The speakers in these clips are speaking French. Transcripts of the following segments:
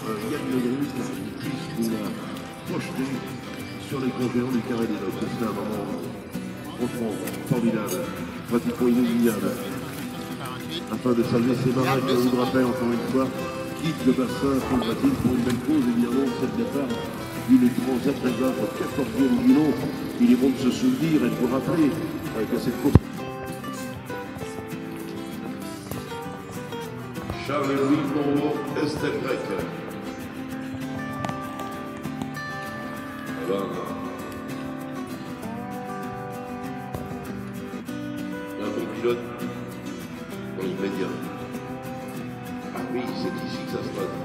Yann Legris qui l'a projeté sur l'écran géant du Carré des Nobles. C'est un moment franchement formidable, pratiquement inoubliable. Afin de saluer ces marins qui, on vous le rappelle encore une fois, quittent le bassin Paul-Mathilde pour une belle cause, évidemment, c'est le départ d'une transat réserve 14e du nom. Il est bon de se souvenir et de vous rappeler que cette course. Charles-Louis Moreau, Estelle Grec. Alors, il y a un bon pilote dans l'immédiat. Ah oui, c'est ici que ça se passe.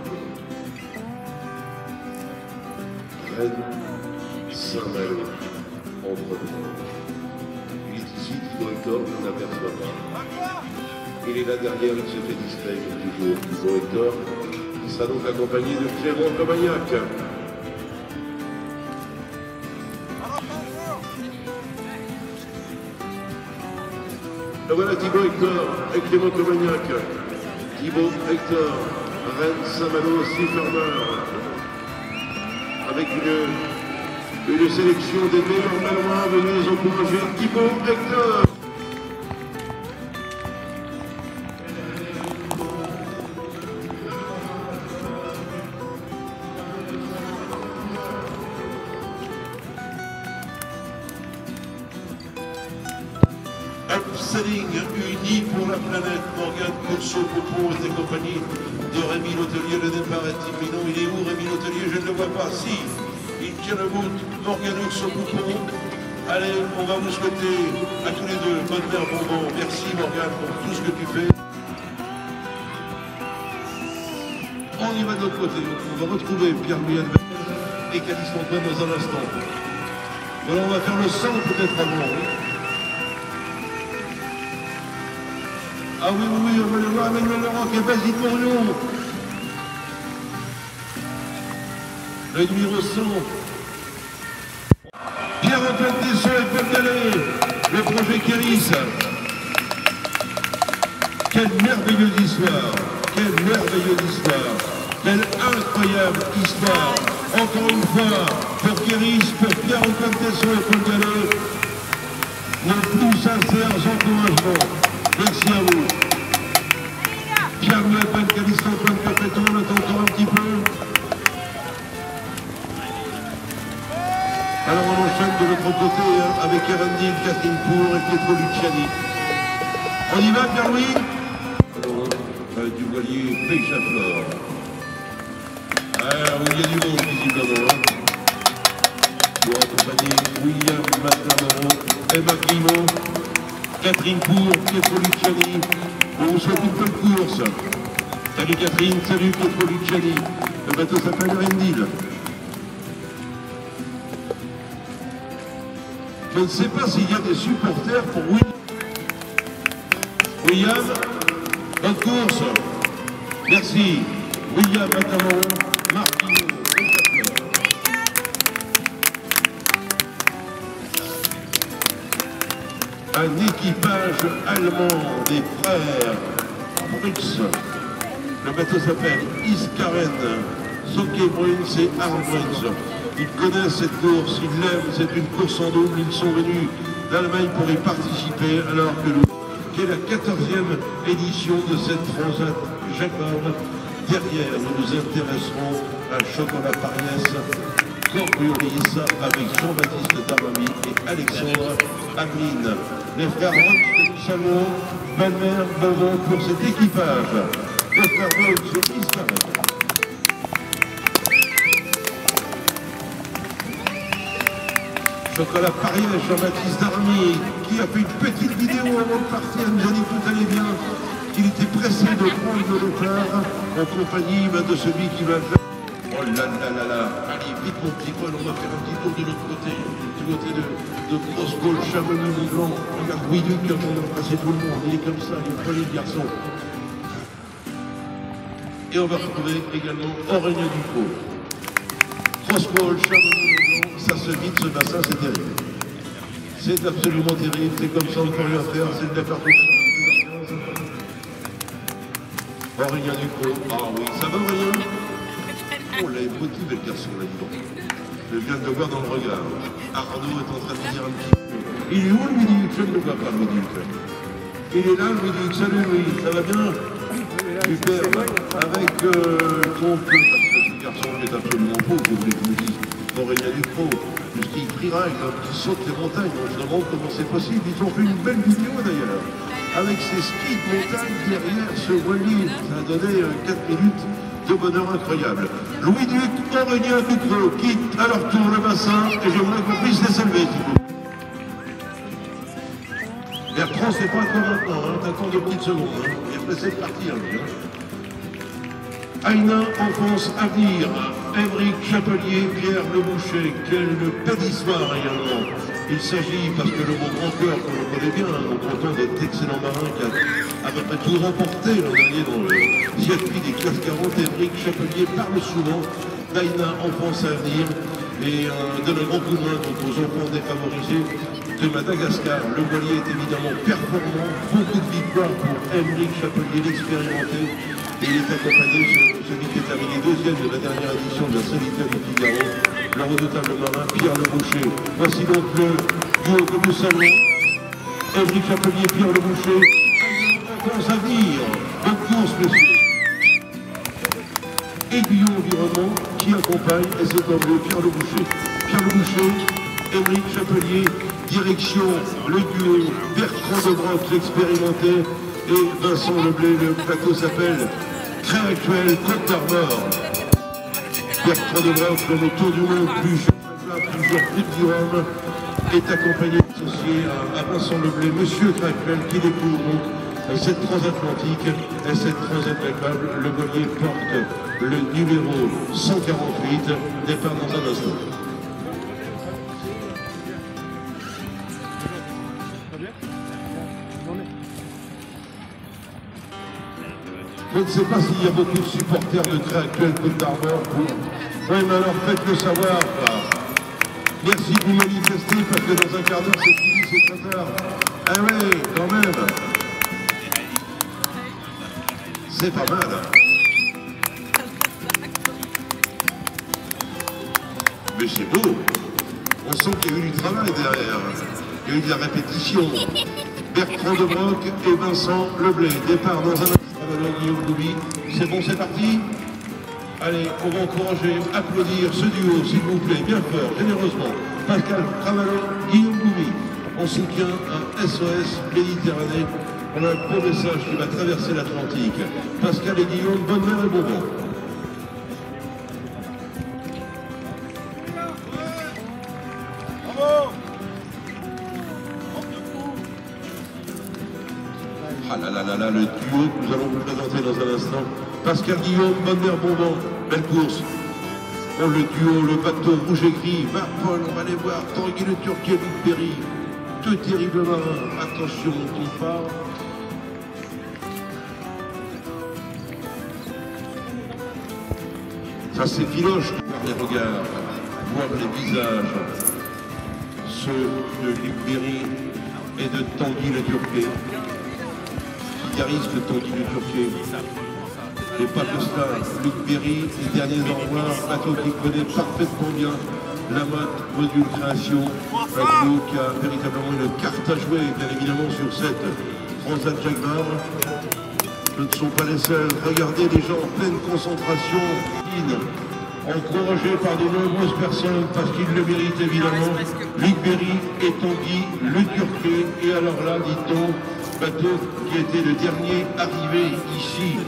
Rennes, Saint-Malo, entre il est ici, Thibaut Hector, je ne l'aperçois pas. Il est là derrière, il se fait discret, comme toujours, Thibaut Hector, qui sera donc accompagné de Clément Comagnac. Et voilà Thibaut Hector et Clément Comagnac. Thibaut Hector, Rennes, Saint-Malo, Siffermer. Avec une sélection des meilleurs Malouins venus encourager Thibaut Hector. Upselling uni pour la planète, Morgane Courceau-Poupon est accompagné de Rémi L'Hôtelier. Le départ est imminent. Il est où Rémi L'Hôtelier? Je ne le vois pas. Si, il tient le bout. Morgane Courceau-Poupon. Allez, on va vous souhaiter à tous les deux bonne mère, bon vent. Merci Morgane pour tout ce que tu fais. On y va de l'autre côté. On va retrouver Pierre-Louis et Calice Antoine dans un instant. Voilà, on va faire le 100 peut-être avant. Oui. Ah oui, oui, oui, on va le voir, Emmanuel Laurent et Basile Morion. Le numéro 100. Pierre-Antoine Tesson et Paul Gallet. Le projet Kéris. Quelle merveilleuse histoire. Quelle merveilleuse histoire. Quelle incroyable histoire. Encore une fois, pour Kéris, pour Pierre-Antoine Tesson et Paul Gallet, nos plus sincères encouragements. Merci à vous. Pierre-Louis Alpin, Calice Antoine, Perfetto, on attend encore un petit peu. Alors on enchaîne de l'autre côté hein, avec Erendil, Catherine Pour et Pietro Luciani. On y va, Pierre-Louis? Du voilier Pêche à Flore. Ah oui, il y a du monde visiblement. Hein. Pour accompagner William Matamoro, Emma Grimaud, Catherine Pour, Pietro Luciani. On vous souhaite une bonne course. Salut Catherine, salut Pietro Luciani. Le bateau s'appelle Erendil. Je ne sais pas s'il y a des supporters pour William. William, bonne course. Merci. William Matamoro, Marquino. Un équipage allemand des frères Brux. Le bateau s'appelle Iskaren, Soke Bruns et Arne Bruns. Ils connaissent cette course, ils l'aiment, c'est une course en double. Ils sont venus d'Allemagne pour y participer alors que est la 14e édition de cette Transat Jacob. Derrière, nous nous intéresserons à Chocolat Pariès, Coriolis avec Jean-Baptiste Daramy et Alexandre Ameline. Les frères Rox, nous saluons, belle-mère, bonjour pour cet équipage. Les frères Rox, Iskaren. Chocolat Pariès, Jean-Baptiste Daramy, qui a fait une petite vidéo avant de partir, nous a dit que tout allait bien, qu'il était pressé de prendre le départ en compagnie de celui qui va faire. Oh là là là là, allez vite mon petit Paul, on va faire un petit tour de l'autre côté, du côté de Crossball, Chamonix-Mont-Blanc. Regarde Guiduc comment on va passer tout le monde, il est comme ça, il est folie le garçon. Et on va retrouver également Aurélien Ducrot. Crossball, Chamonix-Mont-Blanc, ça se vide ce bassin, c'est terrible. C'est absolument terrible, c'est comme ça, on ne peut rien faire, c'est de la partout. Aurélien Ducrot, ah oui, ça va Aurélien? Oh, là, il motive le garçon, là, dis donc. Je viens de le voir dans le regard. Arnaud est en train de dire un petit peu. Il est où, Louis Duc? Je ne le vois pas, Louis Duc. Il est là, Louis Duc. Salut, Louis. Ça va bien? Super. Avec ton feu, parce que ce garçon est absolument faux, vous voulez que je vous dise. Aurélien Ducrot, du ski freeride, qui saute les montagnes. On se demande comment c'est possible. Ils ont fait une belle vidéo, d'ailleurs. Avec ces skis de montagne derrière ce voilier. Ça a donné 4 minutes de bonheur incroyable. Louis Duc, Aurélien Ducrot quitte à leur tour le bassin et j'aimerais qu'on puisse les saluer, s'il vous plaît. Bertrand, c'est pas toi maintenant, hein, t'attends 2 petites secondes, hein. Il est pressé de partir, lui. Hein. Aïna, enfance, avenir. Émeric Chapelier, Pierre Le Boucher, quelle belle histoire également. Il s'agit, parce que le mot grand cœur, qu'on le connaît bien, au canton d'être excellent marin qui a à peu près tout remporté l'an dernier dans le circuit des classes 40. Émeric Chapelier parle souvent d'Aïna, enfance à venir, et donne un grand coup de main aux enfants défavorisés de Madagascar. Le voilier est évidemment performant, beaucoup de victoires pour Émeric Chapelier, l'expérimenté, et il est accompagné, celui qui est terminé deuxième de la dernière édition de la Solitaire du Figaro, le redoutable marin Pierre Le Boucher. Voici donc le duo que nous saluons. Émeric Chapelier, Pierre Le Boucher. Enfance à venir. Bonne course, messieurs. Aiguillon Environnement qui accompagne, et c'est comme le Pierre Le Boucher. Pierre Le Boucher, Émeric Chapelier, direction le duo Bertrand de Broc, l'expérimenté, et Vincent Leblé. Le plateau s'appelle Créactuel Côte d'Armor. Bertrand de Broc, le tour du monde, plusieurs prix du Rhum, est accompagné, associé à Vincent Leblé, Monsieur Créactuel, qui découvre donc cette transatlantique, et cette transatlantique. Le voilier porte le numéro 148, départ dans un instant. Je ne sais pas s'il y a beaucoup de supporters de Créactuel Côte d'Armor pour... Oui, mais alors faites-le savoir. Merci de vous manifester, parce que dans un quart d'heure, c'est fini, c'est trop tard. Ah oui, quand même. C'est pas mal. Mais c'est beau. On sent qu'il y a eu du travail derrière. Il y a eu de la répétition. Bertrand de Broc et Vincent Leblé. Départ dans un instant. C'est bon, c'est parti. Allez, on va encourager, applaudir ce duo, s'il vous plaît, bien fort, généreusement. Pascal Cramalon, Guillaume Goumy. On soutient un SOS Méditerranée. On a un beau message qui va traverser l'Atlantique. Pascal et Guillaume, bonne mère et bon vent. Ah là là là là, le duo que nous allons vous présenter dans un instant. Pascal Guillaume, bonne mère, bon vent, belle course. Oh, le duo, le bateau rouge et gris. Paul, on va aller voir. Tanguy Le Turquier, Luc Perry. 2 terribles marins. Attention, on part. Ça, c'est Filoche par les regards, voir les visages. Ceux de Luc Perry et de Tanguy Le Turquier. De Tanguy Le Turquier. Et pas que cela, Luc Perry, les derniers au revoir, bateau qui connaît parfaitement bien la mode module création, bateau qui a véritablement une carte à jouer, bien évidemment, sur cette Transat Jacques Vabre. Ce ne sont pas les seuls. Regardez les gens en pleine concentration, encouragés par de nombreuses personnes, parce qu'ils le méritent évidemment. Luc Perry et Tanguy Le Turquier. Et alors là, dit-on, bateau qui était le dernier arrivé ici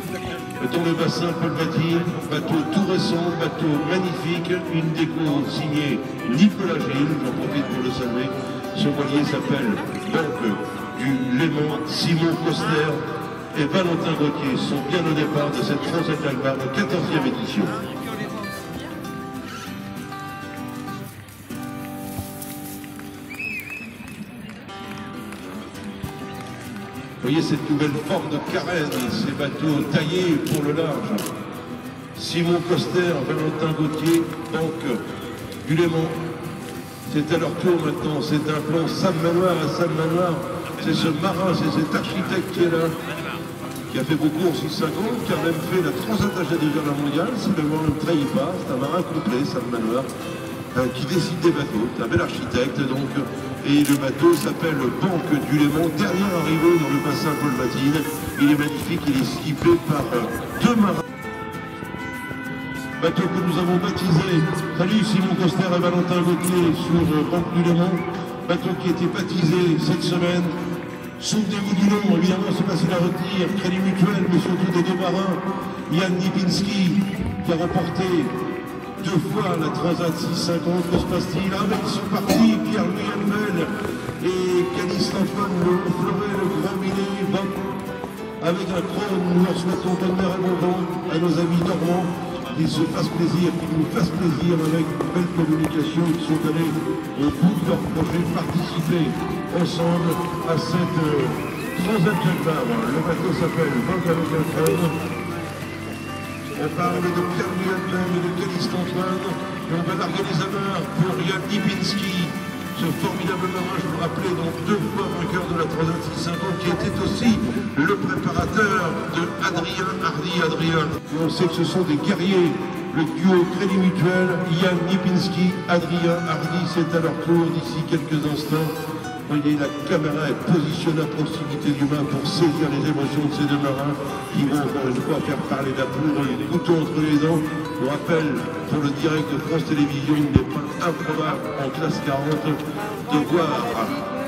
dans le bassin Paul Batir, bateau tout récent, bateau magnifique, une déco signée Nicolas Gilles, j'en profite pour le saluer. Ce voilier s'appelle donc du Léman. Simon Coster et Valentin Gauthier sont bien au départ de cette Transat Jacques Vabre, 14e édition. Vous voyez cette nouvelle forme de carène, ces bateaux taillés pour le large. Simon Coster, Valentin Gauthier, donc du Léman. C'est à leur tour maintenant, c'est un plan Sam Manoir à Sam Manoir. C'est ce marin, c'est cet architecte qui est là. qui a fait beaucoup en 650, qui a même fait la Transat AG2R mondiale. C'est le marin ne trahit pas, c'est un marin complet, Sam Manoir, qui décide des bateaux. C'est un bel architecte, donc. Et le bateau s'appelle Banque du Léman, dernier arrivé dans le bassin Paul-Matine. Il est magnifique, il est skippé par deux marins. Bateau que nous avons baptisé, salut Simon Coster et Valentin Gauthier sur Banque du Léman. Bateau qui a été baptisé cette semaine. Souvenez-vous du nom, évidemment c'est facile à retenir, Crédit Mutuel, mais surtout des deux marins. Yann Lipinski qui a remporté 2 fois la Transat 650, que se passe-t-il? Avec son parti, Pierre-Louis Helmel et Calice Antoine Le Fleuret, le grand Minet, Bob, avec un crâne, nous leur souhaitons bonne mer et bon vent à nos amis normands, qu'ils se fassent plaisir, qu'ils nous fassent plaisir avec une belle communication, qui sont allés au bout de leur projet participer ensemble à cette Transat Jacques Vabre. Le bateau s'appelle Vogue avec un crâne. On parle de Pierre-Louis Helmel et de Calice Antoine, et on va larguer les amarres pour Yann Lipinski, ce formidable marin, je vous rappelais, donc 2 fois vainqueur de la Transat 650, qui était aussi le préparateur de Adrien Hardy. Et on sait que ce sont des guerriers, le duo Crédit Mutuel, Yann Lipinski, Adrien Hardy, c'est à leur tour d'ici quelques instants. Voyez, la caméra est positionnée à proximité du main pour saisir les émotions de ces deux marins qui vont encore une fois faire parler d'amour et les couteaux entre les dents. Je vous rappelle, pour le direct de France Télévisions, il n'est pas improbable en classe 40 de voir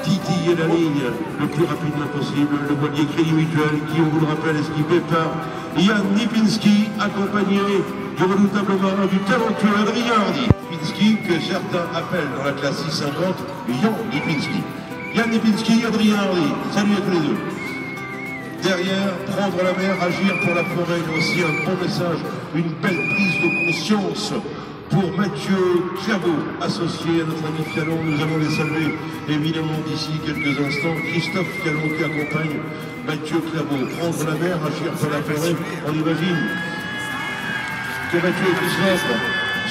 titiller la ligne le plus rapidement possible. Le voilier Crédit Mutuel qui, on vous le rappelle, est skippé par Yann Lipinski, accompagné du redoutable marin du talentueux Adrien Hardy. Lipinski, que certains appellent dans la classe 650 Yann Lipinski. Yann Lipinski, Adrien Hardy, salut à tous les deux. Derrière, prendre la mer, agir pour la forêt, il y a aussi un bon message, une belle prise de conscience pour Mathieu Claveau, associé à notre ami Fialon. Nous allons les saluer évidemment d'ici quelques instants. Christophe Fialon qui accompagne Mathieu Claveau. Prendre la mer, agir pour la forêt, on imagine que Mathieu et Christophe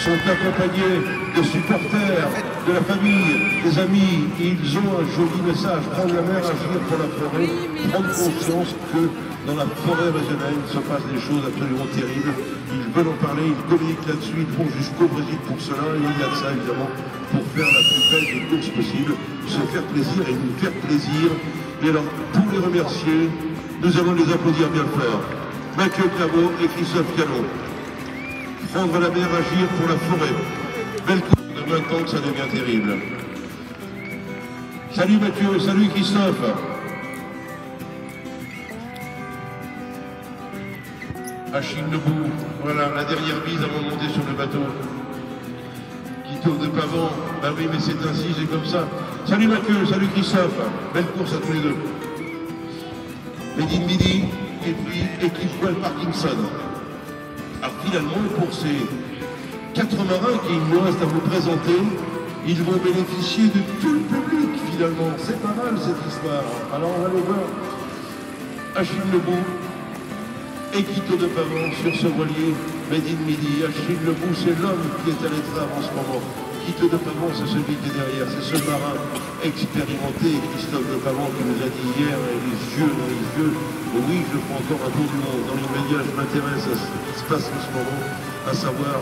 sont accompagnés de supporters, de la famille, des amis, et ils ont un joli message, prendre la mer, agir pour la forêt, prendre conscience que dans la forêt régionale, il se passe des choses absolument terribles. Ils veulent en parler, ils communiquent là-dessus, ils vont jusqu'au Brésil pour cela, et il y a de ça évidemment, pour faire la plus belle des courses possible, se faire plaisir et nous faire plaisir. Et alors, pour les remercier, nous allons les applaudir bien fort. Mathieu Claveau et Christophe Fialon. Prendre la mer, agir pour la forêt. Belle course de 20 ans que ça devient terrible. Salut Mathieu, salut Christophe. Achille debout, voilà, la dernière bise avant de monter sur le bateau. Qui tourne de pavant, bah oui mais c'est ainsi, c'est comme ça. Salut Mathieu, salut Christophe. Belle course à tous les deux. Made in Midi, et puis équipe Well Parkinson. Alors finalement, pour ces 4 marins qui nous restent à vous présenter, ils vont bénéficier de tout le public finalement. C'est pas mal cette histoire. Alors on va aller voir Achille Lebou et Quito de Pavon sur ce voilier Made in Midi. Achille Lebou, c'est l'homme qui est à l'étrave en ce moment. Quito de Pavon, c'est celui qui est derrière, c'est ce marin expérimenté, Christophe de Pavon, qui nous a dit hier, les yeux dans les yeux, oui, je prends encore un tour du monde. Dans les médias, je m'intéresse à ce qui se passe en ce moment, à savoir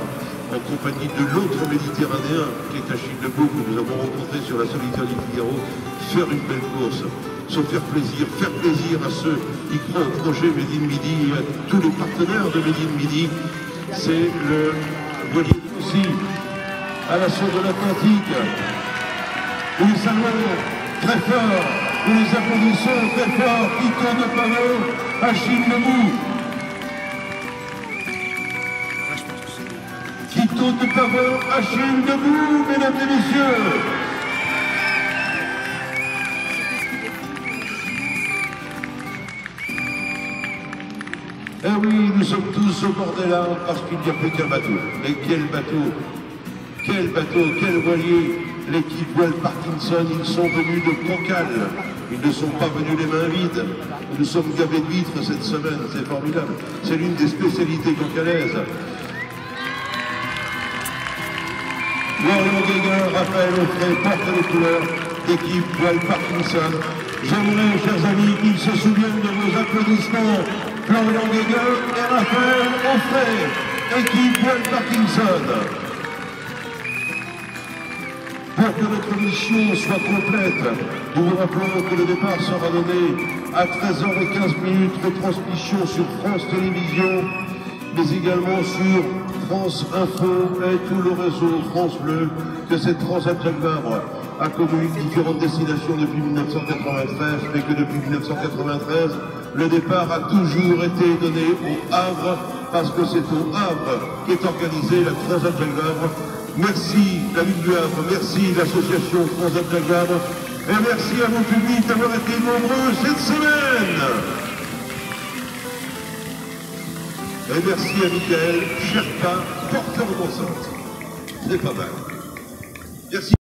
en compagnie de l'autre Méditerranéen, qui est Achille Lebou, que nous avons rencontré sur la Solitaire du Figaro, faire une belle course, se faire plaisir à ceux qui croient au projet Made in Midi et à tous les partenaires de Made in Midi. C'est le voilier aussi à l'assaut de l'Atlantique, où nous saluons très fort, où nous applaudissons très fort, Quito de Pavon, Achille Lebou. Quito de Pavon, Achille Lebou, mesdames et messieurs. Eh oui, nous sommes tous au bord des larmes parce qu'il n'y a plus qu'un bateau. Mais quel bateau! Quel bateau, quel voilier! L'équipe Well Parkinson, ils sont venus de Cancale. Ils ne sont pas venus les mains vides. Nous sommes gavés de vitres cette semaine, c'est formidable. C'est l'une des spécialités cancalaises. Florian Guéguin, Raphaël Offray portent les couleurs d'équipe Well Parkinson. J'aimerais, chers amis, qu'ils se souviennent de vos applaudissements Florian Guéguin et Raphaël Offray, équipe Paul Parkinson. Pour que notre mission soit complète, nous vous rappelons que le départ sera donné à 13h15, retransmission sur France Télévisions, mais également sur France Info et tout le réseau France Bleu, que cette Transat Jacques Vabre a connu différentes destinations depuis 1993, mais que depuis 1993, le départ a toujours été donné au Havre, parce que c'est au Havre qu'est organisée la Transat Jacques Vabre. Merci la ville du Havre, merci l'association Transat Jacques Vabre, et merci à vos publics d'avoir été nombreux cette semaine. Et merci à Michael Sherpa, porteur d'enceinte. C'est pas mal. Merci.